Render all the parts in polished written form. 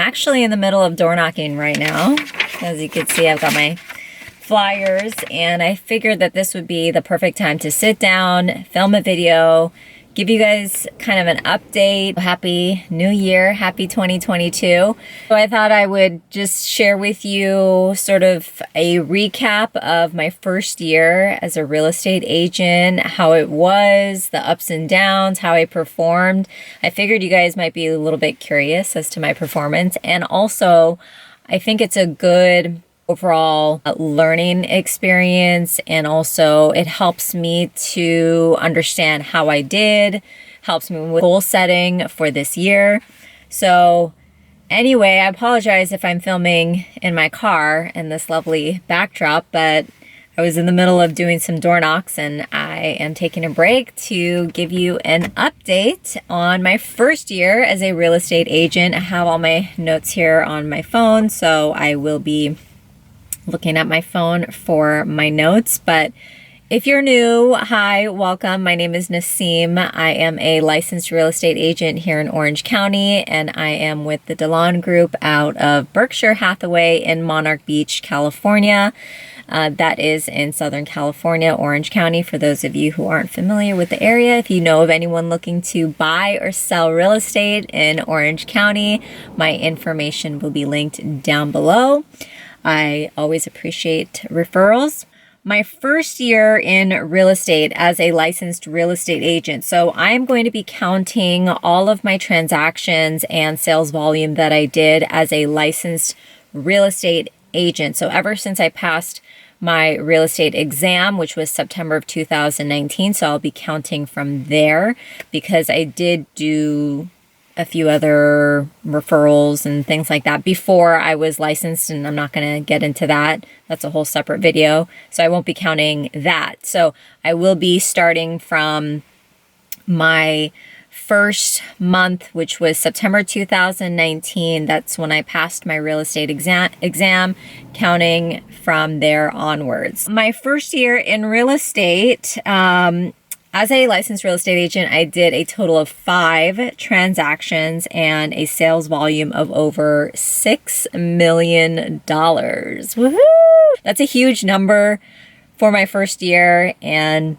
actually in the middle of door knocking right now. As you can see, I've got my flyers, and I figured that this would be the perfect time to sit down, film a video, give you guys kind of an update. Happy New Year, happy 2022. So I thought I would just share with you sort of a recap of my first year as a real estate agent, how it was, the ups and downs, how I performed. I figured you guys might be a little bit curious as to my performance, and also I think it's a good overall learning experience, and also it helps me to understand how I did, helps me with goal setting for this year. So anyway, I apologize if I'm filming in my car in this lovely backdrop, but I was in the middle of doing some door knocks, and I am taking a break to give you an update on my first year as a real estate agent. I have all my notes here on my phone, so I will be looking at my phone for my notes. But if you're new, hi, welcome. My name is Nasim. I am a licensed real estate agent here in Orange County, and I am with the DeLon Group out of Berkshire Hathaway in Monarch Beach, California. That is in Southern California, Orange County. For those of you who aren't familiar with the area, if you know of anyone looking to buy or sell real estate in Orange County, my information will be linked down below. I always appreciate referrals. My first year in real estate as a licensed real estate agent. So I'm going to be counting all of my transactions and sales volume that I did as a licensed real estate agent. So ever since I passed my real estate exam, which was September of 2019. So I'll be counting from there, because I did do a few other referrals and things like that before I was licensed, and I'm not going to get into that. That's a whole separate video, so I won't be counting that. So I will be starting from my first month, which was September 2019. That's when I passed my real estate exam, counting from there onwards. My first year in real estate, as a licensed real estate agent, I did a total of 5 transactions and a sales volume of over $6 million. Woohoo! That's a huge number for my first year, and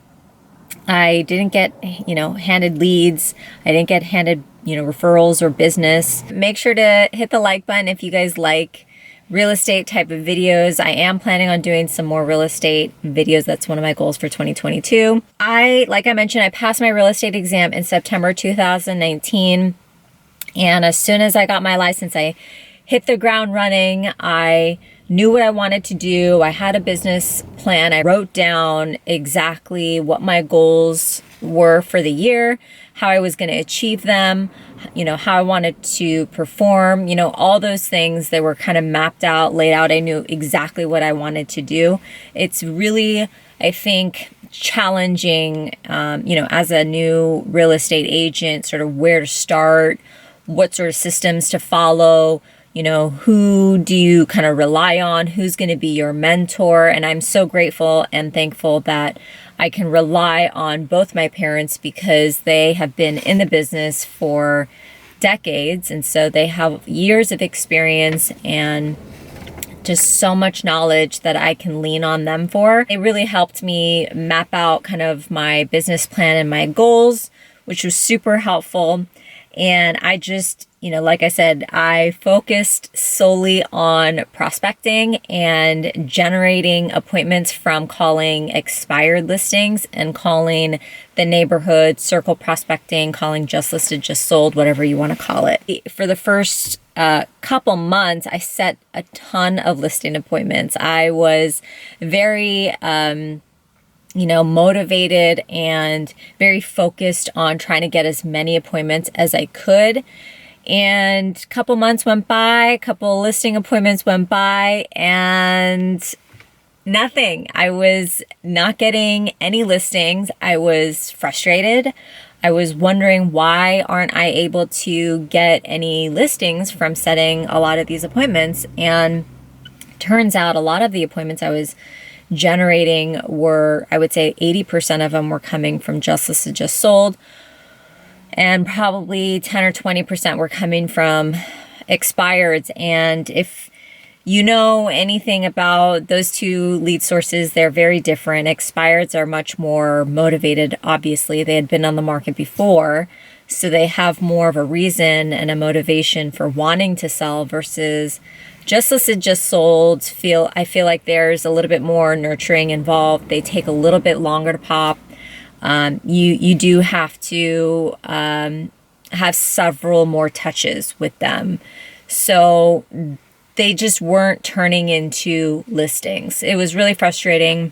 I didn't get, handed leads. I didn't get handed, referrals or business. Make sure to hit the like button if you guys like real estate type of videos. I am planning on doing some more real estate videos. That's one of my goals for 2022. Like I mentioned, I passed my real estate exam in September 2019. And as soon as I got my license, I hit the ground running. I knew what I wanted to do. I had a business plan. I wrote down exactly what my goals were for the year, how I was going to achieve them, how I wanted to perform, all those things that were kind of mapped out, laid out. I knew exactly what I wanted to do. It's really, I think, challenging, as a new real estate agent, sort of where to start, what sort of systems to follow, who do you kind of rely on, who's going to be your mentor. And I'm so grateful and thankful that I can rely on both my parents, because they have been in the business for decades. And so they have years of experience and just so much knowledge that I can lean on them for. It really helped me map out kind of my business plan and my goals, which was super helpful. And I just, like I said, I focused solely on prospecting and generating appointments from calling expired listings and calling the neighborhood, circle prospecting, calling just listed, just sold, whatever you want to call it. For the first couple months, I set a ton of listing appointments. I was very motivated and very focused on trying to get as many appointments as I could. And a couple months went by, a couple listing appointments went by, and nothing. I was not getting any listings. I was frustrated. I was wondering, why aren't I able to get any listings from setting a lot of these appointments? And turns out a lot of the appointments I was generating were, I would say 80% of them were coming from just listed, just sold. And probably 10 or 20% were coming from expireds. And if you know anything about those two lead sources, they're very different. Expireds are much more motivated. Obviously, they had been on the market before, so they have more of a reason and a motivation for wanting to sell versus just listed, just sold. I feel like there's a little bit more nurturing involved. They take a little bit longer to pop. You do have to have several more touches with them. So they just weren't turning into listings. It was really frustrating.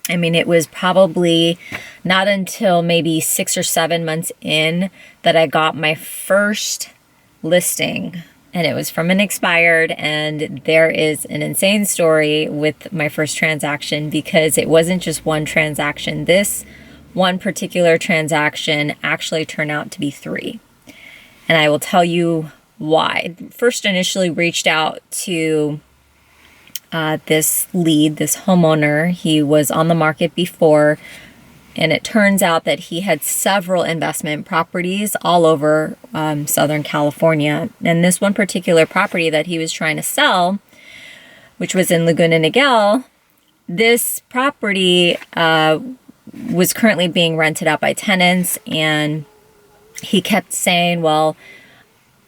I mean, it was probably not until maybe 6 or 7 months in that I got my first listing, and it was from an expired. And there is an insane story with my first transaction because it wasn't just one transaction. This one particular transaction actually turned out to be 3. And I will tell you why. First, initially reached out to this lead, this homeowner. He was on the market before, and it turns out that he had several investment properties all over Southern California. And this one particular property that he was trying to sell, which was in Laguna Niguel, this property was currently being rented out by tenants, and he kept saying, well,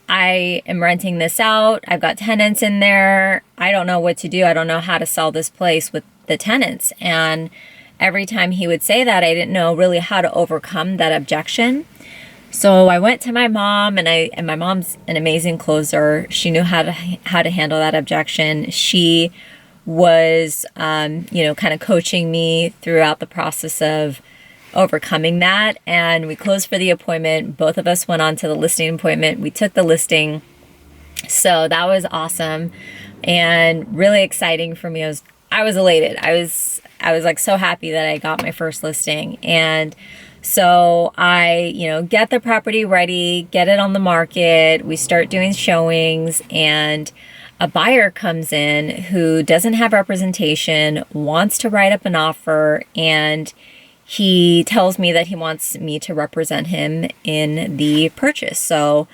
I am renting this out. I've got tenants in there. I don't know what to do. I don't know how to sell this place with the tenants. And every time he would say that, I didn't know really how to overcome that objection. So I went to my mom, and my mom's an amazing closer. She knew how to handle that objection. She was, kind of coaching me throughout the process of overcoming that. And we closed for the appointment. Both of us went on to the listing appointment. We took the listing. So that was awesome and really exciting for me. I was elated. I was like so happy that I got my first listing. And so I, get the property ready, get it on the market. We start doing showings, and a buyer comes in who doesn't have representation, wants to write up an offer, and he tells me that he wants me to represent him in the purchase. So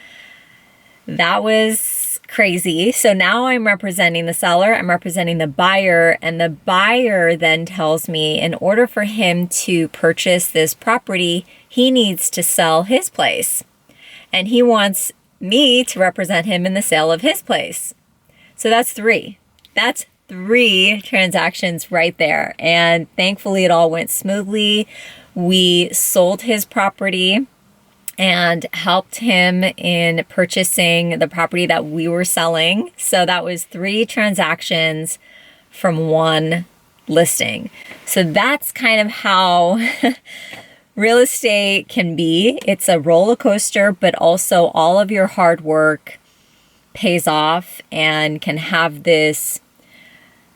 that was crazy. So now I'm representing the seller, I'm representing the buyer, and the buyer then tells me in order for him to purchase this property, he needs to sell his place. And he wants me to represent him in the sale of his place. So that's 3. That's 3 transactions right there. And thankfully it all went smoothly. We sold his property and helped him in purchasing the property that we were selling. So that was 3 transactions from 1 listing. So that's kind of how real estate can be. It's a roller coaster, but also all of your hard work pays off and can have this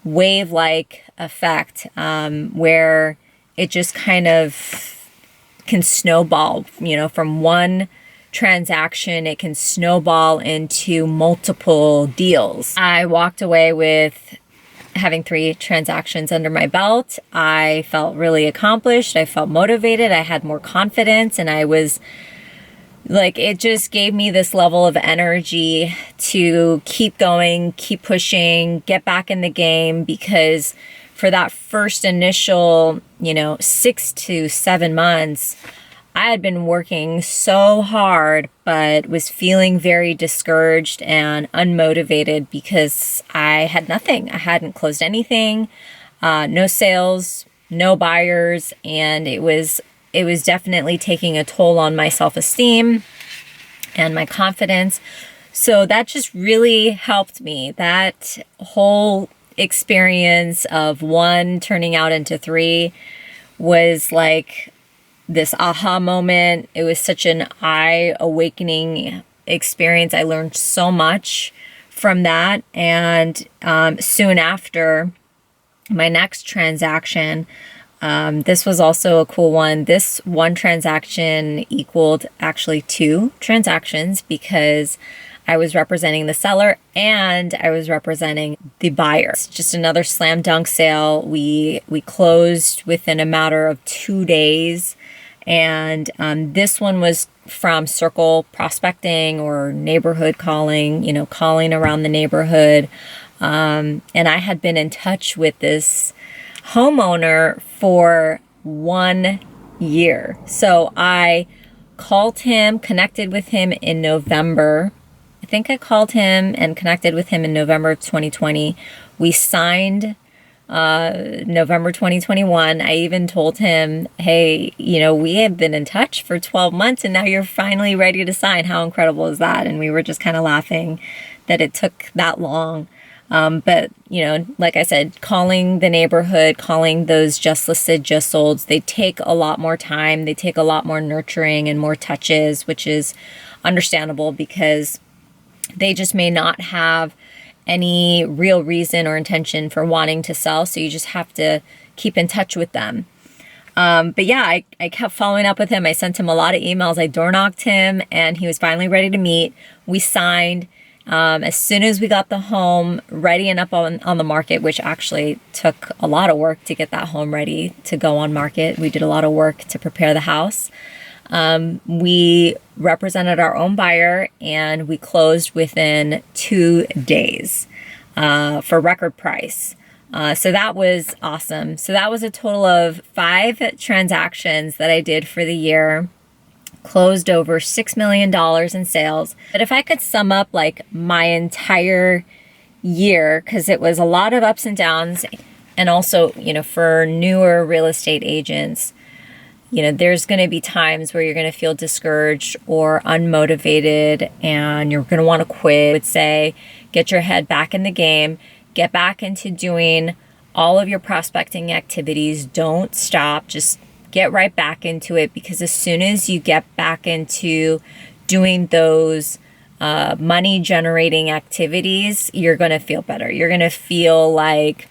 wave-like effect where it just kind of can snowball, from one transaction, it can snowball into multiple deals. I walked away with having 3 transactions under my belt. I felt really accomplished. I felt motivated. I had more confidence, and I was like, it just gave me this level of energy to keep going, keep pushing, get back in the game, because for that first initial, 6 to 7 months, I had been working so hard, but was feeling very discouraged and unmotivated because I had nothing. I hadn't closed anything, no sales, no buyers, and it was definitely taking a toll on my self-esteem and my confidence. So that just really helped me. That whole experience of 1 turning out into 3 was like this aha moment. It was such an eye-awakening experience. I learned so much from that. And soon after, my next transaction, this was also a cool one. This one transaction equaled actually 2 transactions because I was representing the seller and I was representing the buyer. It's just another slam dunk sale. We closed within a matter of 2 days. And this one was from circle prospecting or neighborhood calling, calling around the neighborhood. And I had been in touch with this homeowner for 1 year. So I called him, connected with him in November. I think I called him and connected with him in November of 2020. We signed November 2021. I even told him, hey, we have been in touch for 12 months and now you're finally ready to sign. How incredible is that? And we were just kind of laughing that it took that long. But, like I said, calling the neighborhood, calling those just listed, just solds, they take a lot more time. They take a lot more nurturing and more touches, which is understandable because they just may not have any real reason or intention for wanting to sell. So you just have to keep in touch with them. But yeah, I kept following up with him. I sent him a lot of emails. I door knocked him and he was finally ready to meet. We signed. As soon as we got the home ready and up on the market, which actually took a lot of work to get that home ready to go on market. We did a lot of work to prepare the house. We represented our own buyer and we closed within 2 days for record price. So that was awesome. So that was a total of 5 transactions that I did for the year. Closed over $6 million in sales. But if I could sum up like my entire year, because it was a lot of ups and downs, and also, for newer real estate agents, there's going to be times where you're going to feel discouraged or unmotivated and you're going to want to quit. I would say, get your head back in the game, get back into doing all of your prospecting activities. Don't stop. Just get right back into it, because as soon as you get back into doing those money generating activities, you're going to feel better. You're going to feel like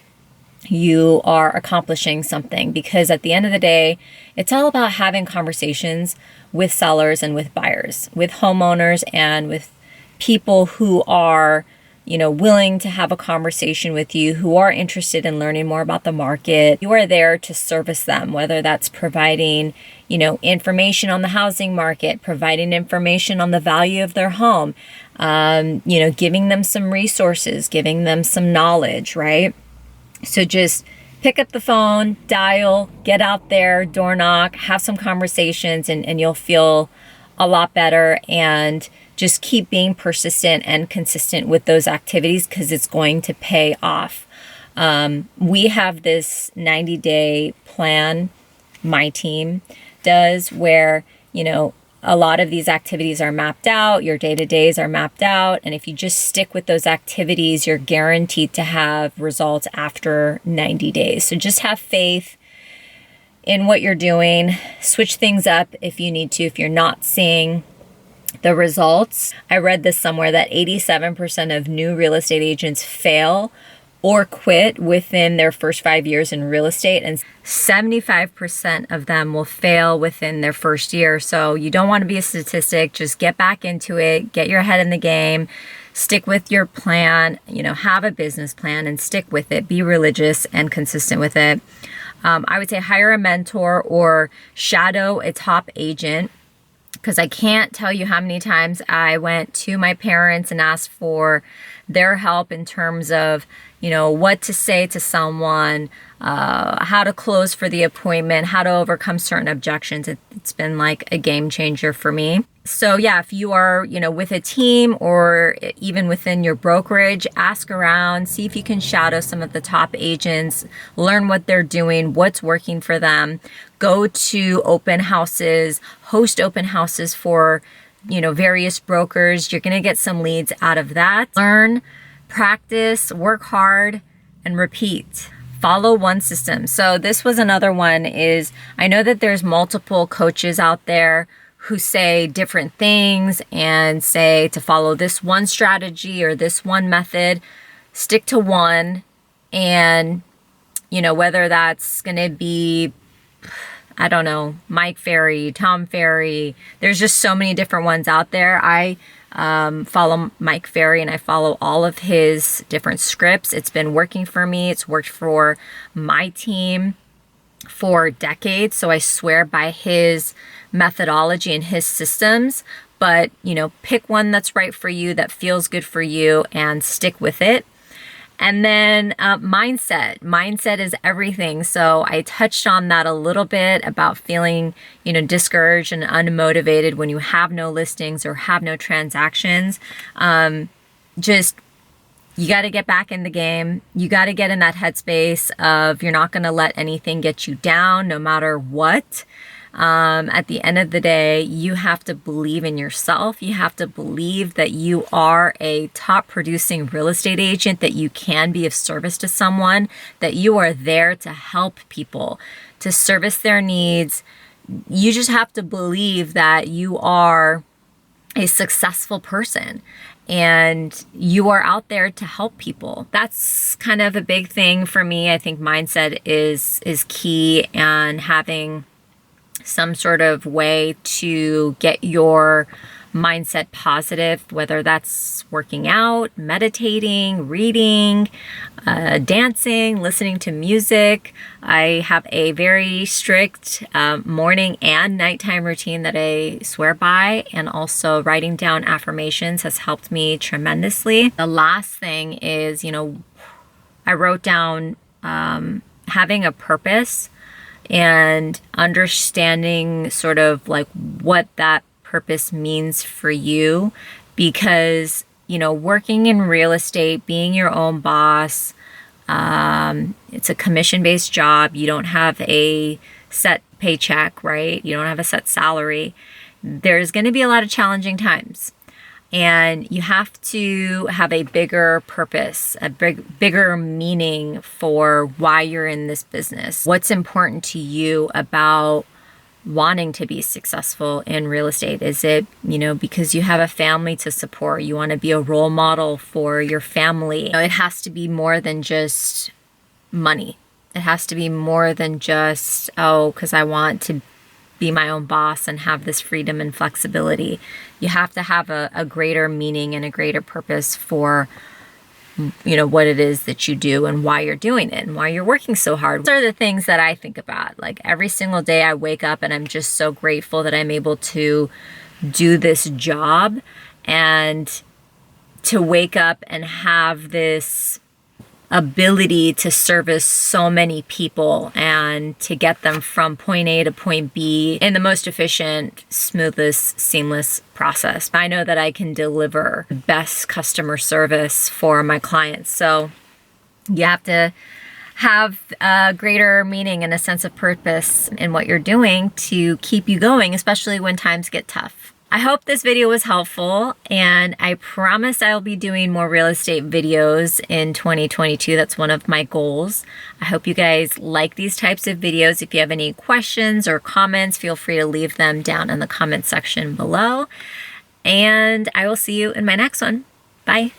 you are accomplishing something, because at the end of the day, it's all about having conversations with sellers and with buyers, with homeowners and with people who are, willing to have a conversation with you, who are interested in learning more about the market. You are there to service them, whether that's providing, information on the housing market, providing information on the value of their home, giving them some resources, giving them some knowledge, right? So just pick up the phone, dial, get out there, door knock, have some conversations, and you'll feel a lot better. And just keep being persistent and consistent with those activities, because it's going to pay off. We have this 90-day plan, my team does, where, a lot of these activities are mapped out, your day-to-days are mapped out, and if you just stick with those activities, you're guaranteed to have results after 90 days. So just have faith in what you're doing. Switch things up if you need to, if you're not seeing the results. I read this somewhere that 87% of new real estate agents fail or quit within their first 5 years in real estate, and 75% of them will fail within their first year. So you don't want to be a statistic. Just get back into it, get your head in the game, stick with your plan, have a business plan and stick with it. Be religious and consistent with it. I would say hire a mentor or shadow a top agent, because I can't tell you how many times I went to my parents and asked for their help in terms of, what to say to someone, how to close for the appointment, how to overcome certain objections. It's been like a game changer for me. So yeah, if you are, with a team or even within your brokerage, ask around, see if you can shadow some of the top agents, learn what they're doing, what's working for them. Go to open houses, host open houses for, various brokers. You're going to get some leads out of that. Learn, practice, work hard, and repeat. Follow one system. So this was another one is, I know that there's multiple coaches out there who say different things and say to follow this one strategy or this one method. Stick to one. And, whether that's going to be, I don't know, Mike Ferry, Tom Ferry. There's just so many different ones out there. I follow Mike Ferry and I follow all of his different scripts. It's been working for me. It's worked for my team. for decades, so I swear by his methodology and his systems. But, you know, pick one that's right for you, that feels good for you, and stick with it. And then mindset. Mindset is everything. So I touched on that a little bit about feeling, you know, discouraged and unmotivated when you have no listings or have no transactions. Just, you got to get back in the game. You got to get in that headspace of you're not going to let anything get you down no matter what. At the end of the day, you have to believe in yourself. You have to believe that you are a top producing real estate agent, that you can be of service to someone, that you are there to help people, to service their needs. You just have to believe that you are a successful person and you are out there to help people. That's kind of a big thing for me. I think mindset is key, and having some sort of way to get your mindset positive, whether that's working out, meditating, reading, dancing, listening to music. I have a very strict morning and nighttime routine that I swear by, and also writing down affirmations has helped me tremendously. The last thing is, you know, I wrote down having a purpose and understanding sort of like what that purpose means for you, because, you know, working in real estate, being your own boss, it's a commission-based job. You don't have a set paycheck, right? You don't have a set salary. There's going to be a lot of challenging times, and you have to have a bigger purpose, a bigger meaning for why you're in this business. What's important to you about wanting to be successful in real estate? Is it, you know, because you have a family to support, you want to be a role model for your family? You know, it has to be more than just money. It has to be more than just, oh, because I want to be my own boss and have this freedom and flexibility. You have to have a greater meaning and a greater purpose for, you know, what it is that you do and why you're doing it and why you're working so hard. Those are the things that I think about. Like every single day I wake up and I'm just so grateful that I'm able to do this job, and to wake up and have this ability to service so many people and to get them from point A to point B in the most efficient, smoothest, seamless process. I know that I can deliver the best customer service for my clients. So you have to have a greater meaning and a sense of purpose in what you're doing to keep you going, especially when times get tough. I hope this video was helpful, and I promise I'll be doing more real estate videos in 2022. That's one of my goals. I hope you guys like these types of videos. If you have any questions or comments, feel free to leave them down in the comment section below. And I will see you in my next one. Bye.